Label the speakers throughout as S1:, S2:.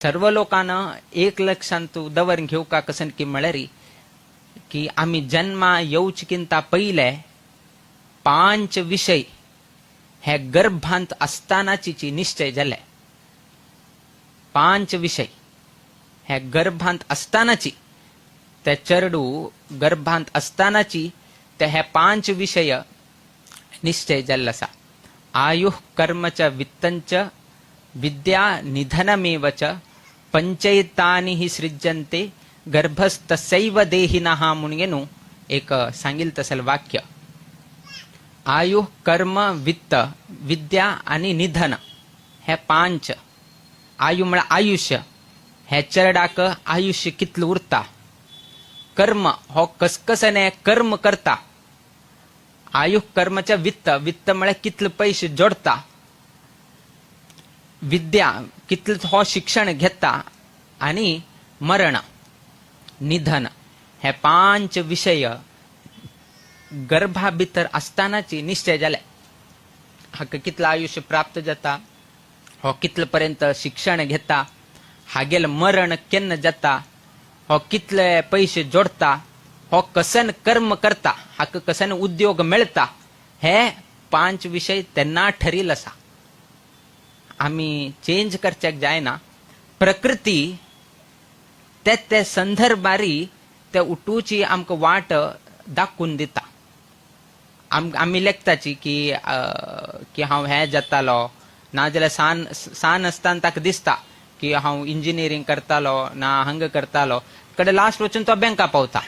S1: सर्व लोकांना एक लक्षात दवरून घेऊ का कसन की म्हळरी की आम्ही जन्मा येऊचकिंता पहिले 5 विषय हे गर्भांत असतानाची निश्चय झाले. 5 विषय हे गर्भांत असतानाची त्या चरडू गर्भांत असतानाची ते हे 5 विषय निश्चय जल्लसा. आयुः कर्मच वित्तंच विद्या निधनमेवच पंचैतानि हि सृज्यन्ते गर्भस्तसैव देहिनः म्हणून एक सांगिल तसल वाक्य. आयुः कर्म वित्त विद्या आणि निधन हे 5. आयु म्हळ्या आयुष्य हे चरडाक आयुष्य कितलं उरता. कर्म हो कसकसने कर्म करता. आयुः कर्मच्या वित्त वित्त म्हळ्या कितलं पैसे जोडता. विद्या कितलं हो शिक्षण घेता. आणि मरण निधन हे 5 विषय गर्भा भितर असतानाची निश्चय झाले. हाक कितलं आयुष्य प्राप्त जाता. हो कितलं पर्यंत शिक्षण घेता. हागेल मरण केन्न जाता. हो कितले पैसे जोडता. हो कसन कर्म करता. हाक कसन उद्योग मिळता. हे 5 विषय त्यांना ठरील असा. आम्ही चेंज करच्याक जायना. प्रकृती त्या संदर्भारी त्या उठूची आमक वाट दाखवून दिता. आम्ही लेखताची की हांव हे जातालो ना जाल्यार सान असताना ताका दिसता की हांव इंजिनियरिंग करतालो ना हंग करतालो. कडे लास्ट वचून तो बँका पावता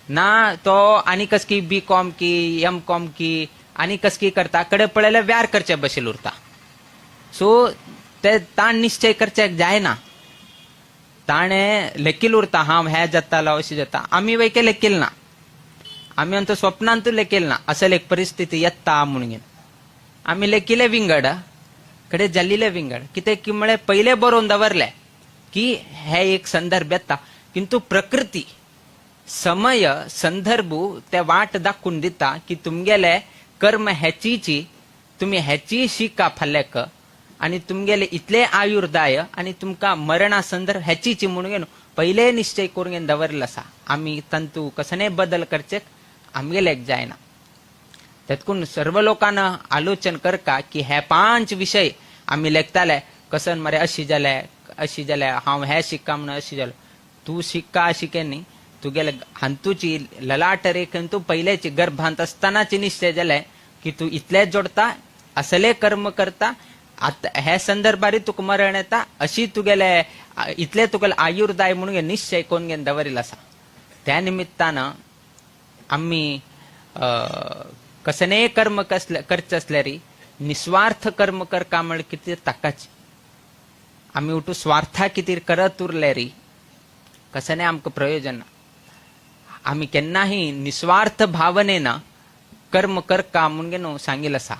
S1: ना तो आनी कसकी B.Com की M.Com की आनी कसकी करता. कडे पळयल्यार व्यार करचे बशेल उरता. सो ते ताण निश्चय करच्याक जायना. ताणे लेखील उरता हांव हे जातालो अशी जाता. आम्ही वैके लेखील ना. आम्ही अंत स्वप्नांत लेखील ना. असल एक परिस्थिती येता म्हणून आम्ही लेखिले विंगड कडे जाल्लिले विंगड किते की म्हळे पहिले बरोवन दवरले की हे एक संदर्भ येता. किंतु प्रकृती समय संदर्भ ते वाट दाखवून दिता की तुमगेले कर्म ह्याचीची तुम्ही ह्याची शिका फाल्याक आणि तुमगेले इतले आयुर्दाय आणि तुमका मरणा संदर्भ ह्याचीची म्हणून पहिले निश्चय करून दवरला असा. आम्ही तंतू कसने बदल करचे आमगेले एक जायना. त्यातकून सर्व लोकांना आलोचन करका की हे 5 विषय आम्ही लेखताले कसन मरे अशी जाले हांव हे शिक्का म्हणून अशी जालो. तू शिक्का शिके न्ही. तुगेले हांतूची ललाट रेखन तू पहिलेची गर्भांत असतानाची निश्चय झाले की तू इतले जोडता असले कर्म करता. हे संदर्भारी तुका मरण येता अशी तुगेले इतले तुगेले आयुर्दाय म्हणून निश्चय कोण दवरील असा. त्या निमित्तानं आम्ही कसने कर्म करचे असल्यारी निस्वार्थ कर्म कर का म्हण किती ताकाची. आम्ही उठू स्वार्था किती करत उरले री कसने आमक प्रयोजन. आम्ही केन्नाही निस्वार्थ भावनेनं कर्म कर का म्हणून सांगिल असा.